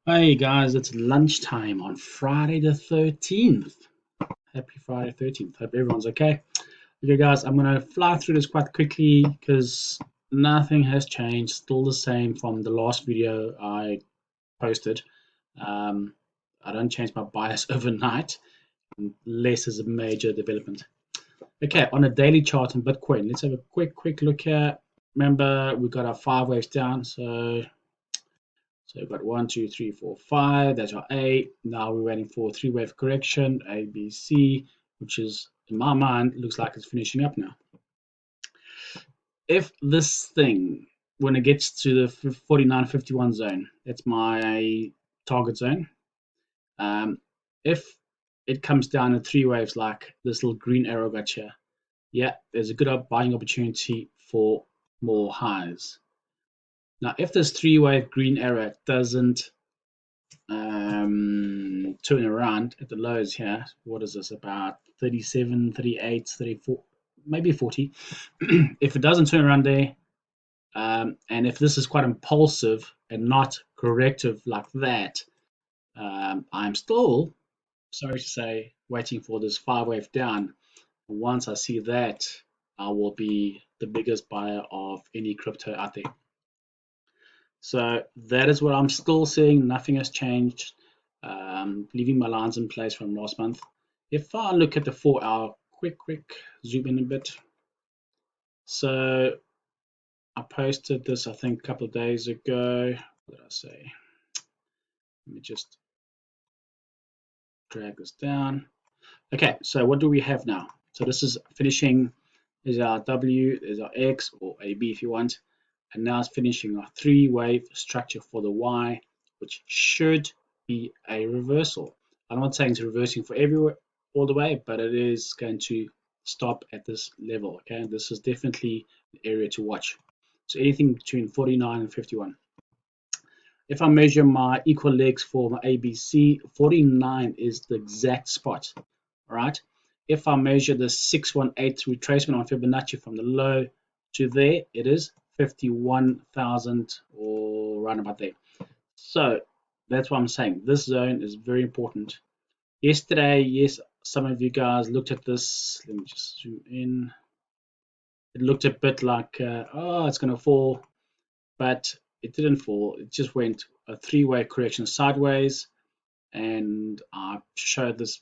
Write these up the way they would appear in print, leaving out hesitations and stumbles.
Hey guys, it's lunchtime on Friday the 13th. Happy Friday 13th. Hope everyone's okay. Okay, guys, I'm going to fly through this quite quickly because nothing has changed. Still the same from the last video I posted. Um, I don't change my bias overnight unless there's a major development. Okay, on a daily chart in Bitcoin, let's have a quick look here. Remember, we got our 5 waves down, so we've got one, two, three, four, five. That's our A. Now we're waiting for three-wave correction, A, B, C, which is, in my mind, looks like it's finishing up now. If this thing, when it gets to the 49.51 zone, that's my target zone. If it comes down in three waves like this little green arrow got here, yeah, there's a good buying opportunity for more highs. Now, if this three-wave green arrow doesn't turn around at the lows here. What is this? About 37, 38, 34, maybe 40. If it doesn't turn around there, and if this is quite impulsive and not corrective like that, I'm still, sorry to say, waiting for this 5 wave down. Once I see that, I will be the biggest buyer of any crypto out there. So that is what I'm still seeing. Nothing has changed. Leaving my lines in place from last month. If I look at the 4 hour, quick zoom in a bit. So I posted this, I think, a couple of days ago. What did I say? Let me just drag this down. Okay, so what do we have now? So this is finishing, is our W, is our X, or AB if you want. And now it's finishing our three-wave structure for the Y, which should be a reversal. I'm not saying it's reversing for everywhere all the way, but it is going to stop at this level. Okay, this is definitely an area to watch. So anything between 49 and 51. If I measure my equal legs for my ABC, 49 is the exact spot. All right. If I measure the 618 retracement on Fibonacci from the low to there, it is 51,000 or around about there. So that's what I'm saying. This zone is very important. Yesterday, yes, some of you guys looked at this. Let me just zoom in. It looked a bit like, oh, it's going to fall, but it didn't fall. It just went a three-way correction sideways, and I showed this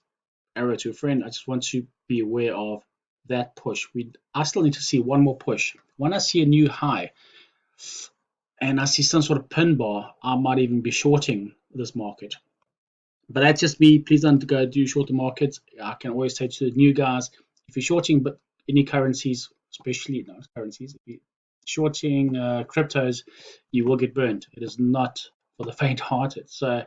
arrow to a friend. I just want to be aware of that push. I still need to see one more push. When I see a new high and I see some sort of pin bar, I might even be shorting this market. But that's just me. Please don't go do short the markets. I can always say to the new guys, if you're shorting but any currencies, especially no currencies, if you're shorting cryptos, you will get burned. It is not for the faint-hearted. So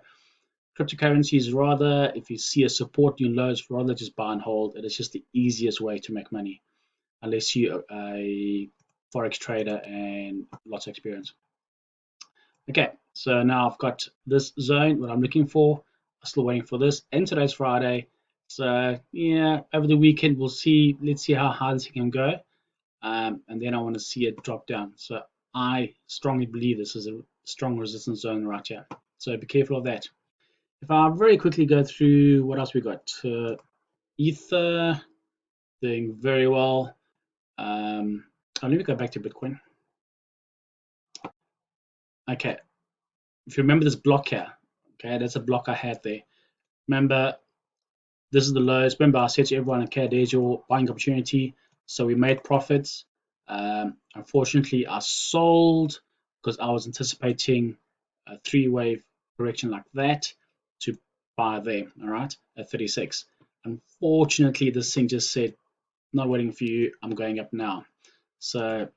cryptocurrencies, rather, if you see a support new lows, rather just buy and hold. It is just the easiest way to make money, unless you're a forex trader and lots of experience. Okay, so now I've got this zone, what I'm looking for. I'm still waiting for this. And today's Friday. So yeah, over the weekend we'll see. Let's see how high this can go. And then I want to see it drop down. So I strongly believe this is a strong resistance zone right here. So be careful of that. If I very quickly go through what else we got. Ether doing very well. Let me go back to Bitcoin. Okay, if you remember this block here, okay, that's a block I had there. Remember, this is the lowest. Remember, I said to everyone, okay, there's your buying opportunity. So we made profits. Unfortunately, I sold because I was anticipating a three-wave correction like that to buy there, all right, at 36. Unfortunately, this thing just said, not waiting for you, I'm going up now. So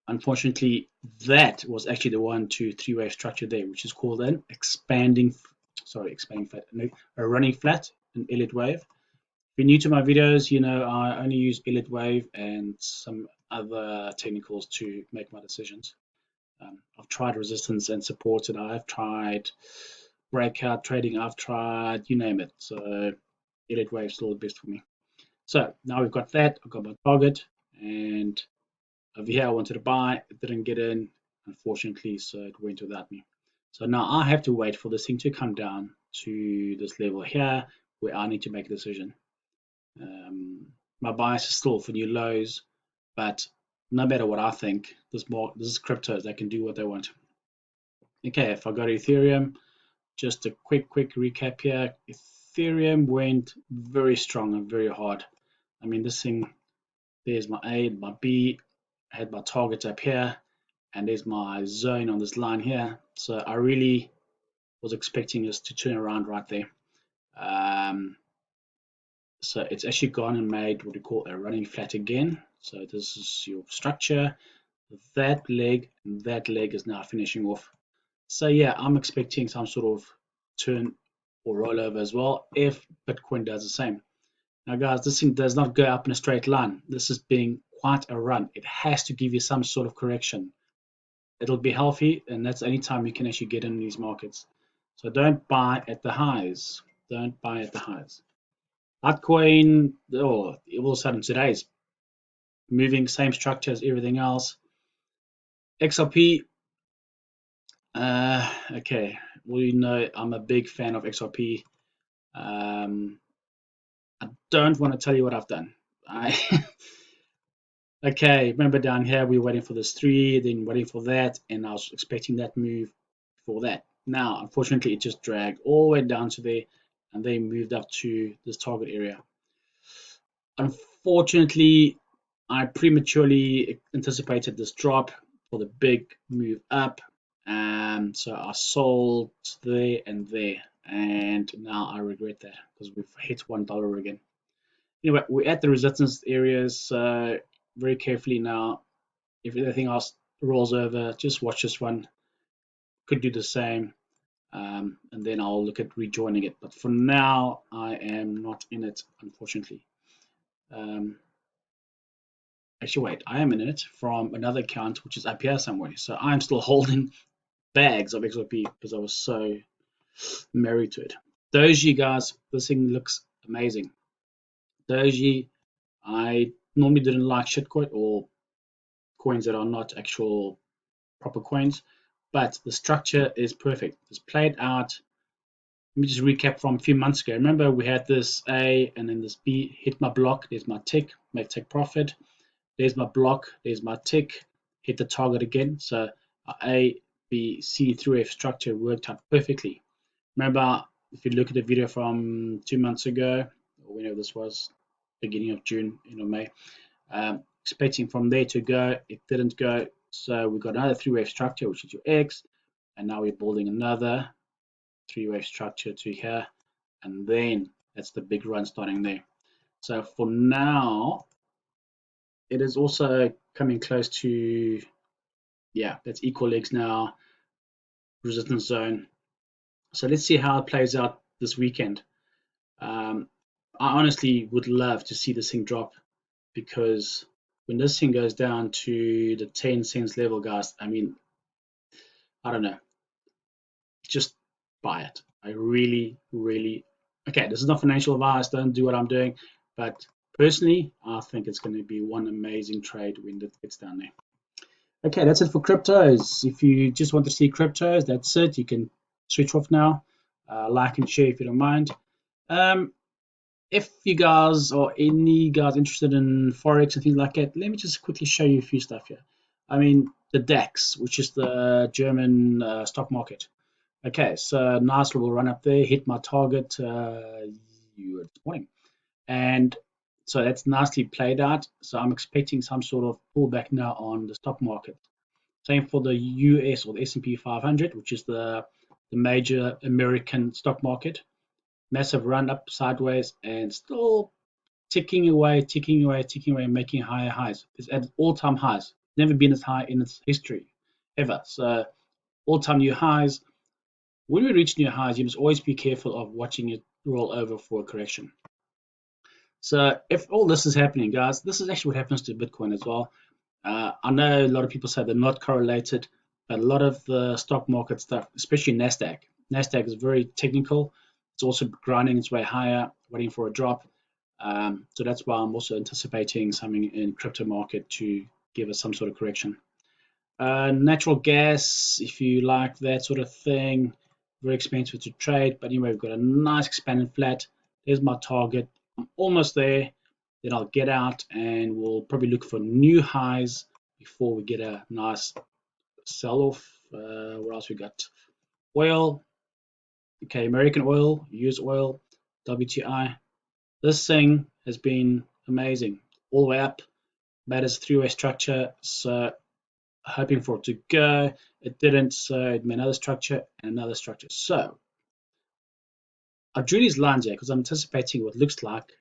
unfortunately, that was actually the 1, 2, 3 wave structure there, which is called an expanding flat, no, a running flat, an Elliott wave. If you're new to my videos, you know I only use Elliott wave and some other technicals to make my decisions. I've tried resistance and support, and I've tried breakout trading, I've tried you name it. So Elliott wave is still the best for me. So now we've got that, I've got my target, and over here I wanted to buy, it didn't get in, unfortunately, so it went without me. So now I have to wait for this thing to come down to this level here where I need to make a decision. My bias is still for new lows, but no matter what I think, this is crypto. They can do what they want. Okay, if I go to Ethereum, just a quick recap here. Ethereum went very strong and very hard. I mean, this thing, there's my A, my B, I had my targets up here, and there's my zone on this line here. So I really was expecting this to turn around right there. So it's actually gone and made what we call a running flat again. So this is your structure. That leg and that leg is now finishing off. So yeah, I'm expecting some sort of turn or rollover as well if Bitcoin does the same. Now guys, this thing does not go up in a straight line. This is being quite a run. It has to give you some sort of correction. It'll be healthy, and that's the only time you can actually get in these markets. So don't buy at the highs. Don't buy at the highs. Litecoin, all of a sudden today is moving, same structure as everything else. XRP, okay, well, you know I'm a big fan of XRP. I don't want to tell you what I've done. Okay, remember down here we were waiting for this 3, then waiting for that, and I was expecting that move for that. Now, unfortunately, it just dragged all the way down to there, and they moved up to this target area. Unfortunately, I prematurely anticipated this drop for the big move up, and so I sold there and there, and now I regret that because we've hit $1 again. Anyway, we're at the resistance areas, so very carefully now. If anything else rolls over, just watch this one. Could do the same, and then I'll look at rejoining it. But for now, I am not in it, unfortunately. Actually, wait, I am in it from another account, which is up here somewhere. So I'm still holding bags of XRP because I was so married to it. Doji, guys, this thing looks amazing. Doji, I normally didn't like shitcoin or coins that are not actual proper coins, but the structure is perfect. It's played out. Let me just recap from a few months ago. Remember, we had this A and then this B hit my block. There's my tick, make take profit. There's my block, there's my tick, hit the target again. So A, B, C, 3-wave structure worked out perfectly. Remember, if you look at the video from 2 months ago, or whenever this was, beginning of June, May, expecting from there to go, it didn't go. So we've got another 3-wave structure, which is your X, and now we're building another 3-wave structure to here, and then that's the big run starting there. So for now, it is also coming close to, yeah, that's equal legs now, resistance zone. So let's see how it plays out this weekend. I honestly would love to see this thing drop, because when this thing goes down to the 10 cents level, guys, I mean, I don't know, just buy it. I really, okay, this is not financial advice, don't do what I'm doing, but personally, I think it's going to be one amazing trade when it gets down there. Okay, that's it for cryptos. If you just want to see cryptos, that's it. You can switch off now. Like and share if you don't mind. If you guys or any guys interested in Forex and things like that, let me just quickly show you a few stuff here. I mean, the DAX, which is the German stock market. Okay, so nice little run up there, hit my target this morning. And so that's nicely played out. So I'm expecting some sort of pullback now on the stock market. Same for the US or the S&P 500, which is the major American stock market. Massive run up sideways and still ticking away, making higher highs. It's at all-time highs. Never been as high in its history, ever. So all-time new highs. When we reach new highs, you must always be careful of watching it roll over for a correction. So if all this is happening, guys, this is actually what happens to Bitcoin as well. I know a lot of people say they're not correlated, but a lot of the stock market stuff, especially NASDAQ is very technical. It's also grinding its way higher, waiting for a drop. So that's why I'm also anticipating something in crypto market to give us some sort of correction. Natural gas, if you like that sort of thing, very expensive to trade. But anyway, we've got a nice expanded flat. There's my target. I'm almost there. Then I'll get out and we'll probably look for new highs before we get a nice sell off. What else we got? Oil. Okay, American oil, US oil, WTI. This thing has been amazing. All the way up. Made as a three-way structure. So hoping for it to go. It didn't, so it made another structure and another structure. So I drew these lines here because I'm anticipating what looks like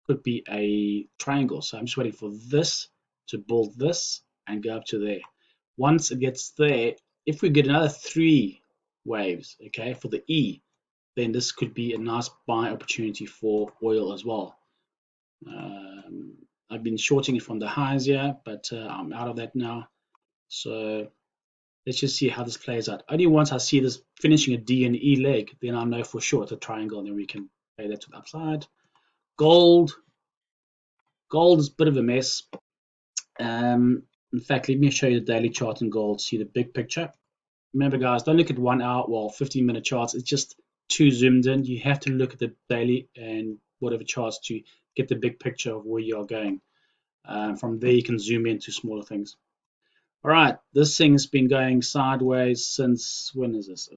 could be a triangle. So I'm just waiting for this to build this and go up to there. Once it gets there, if we get another three waves, okay, for the E, then this could be a nice buy opportunity for oil as well. I've been shorting it from the highs here, but I'm out of that now. So let's just see how this plays out. Only once I see this finishing a D and E leg, then I know for sure it's a triangle, and then we can play that to the upside. Gold. Gold is a bit of a mess. In fact, let me show you the daily chart in gold, see the big picture. Remember, guys, don't look at 1 hour, well, 15-minute charts. It's just too zoomed in. You have to look at the daily and whatever charts to get the big picture of where you are going. From there, you can zoom into smaller things. All right, this thing has been going sideways since, when is this?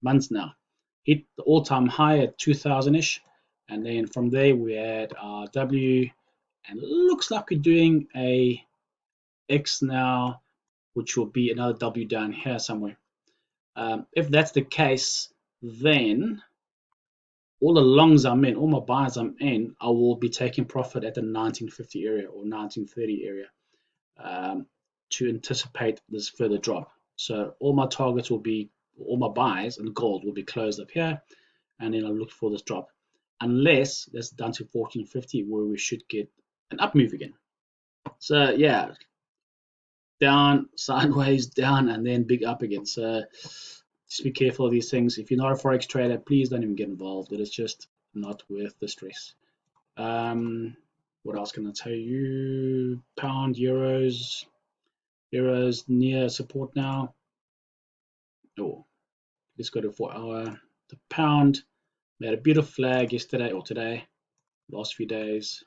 Months now. Hit the all-time high at 2000-ish, and then from there we had our W, and it looks like we're doing a X now, which will be another W down here somewhere. If that's the case, then all the longs I'm in, all my buys I'm in, I will be taking profit at the 1950 area or 1930 area to anticipate this further drop. So all my targets will be, all my buys in gold will be closed up here, and then I'll look for this drop, unless that's down to 1450 where we should get an up move again. So yeah, down, sideways, down, and then big up again. So just be careful of these things. If you're not a forex trader, please don't even get involved. It is just not worth the stress. What else can I tell you? Pound, euros. Euros near support now. Oh, let's go to 4-hour. The pound made a beautiful flag yesterday or today, last few days.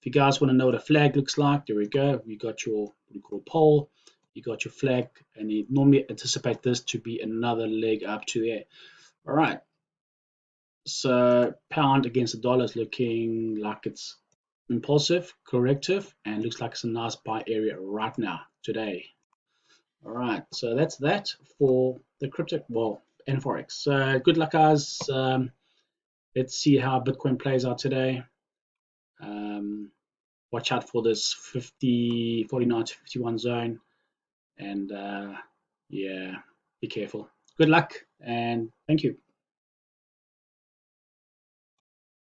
If you guys want to know what a flag looks like, there we go. You got your what we call pole, you got your flag, and you normally anticipate this to be another leg up to there. All right. So pound against the dollar is looking like it's impulsive, corrective, and looks like it's a nice buy area right now today. All right, so that's that for the crypto, well, and forex. So good luck, guys. Let's see how Bitcoin plays out today. Watch out for this 49 to 51 zone, and yeah, be careful. Good luck, and thank you.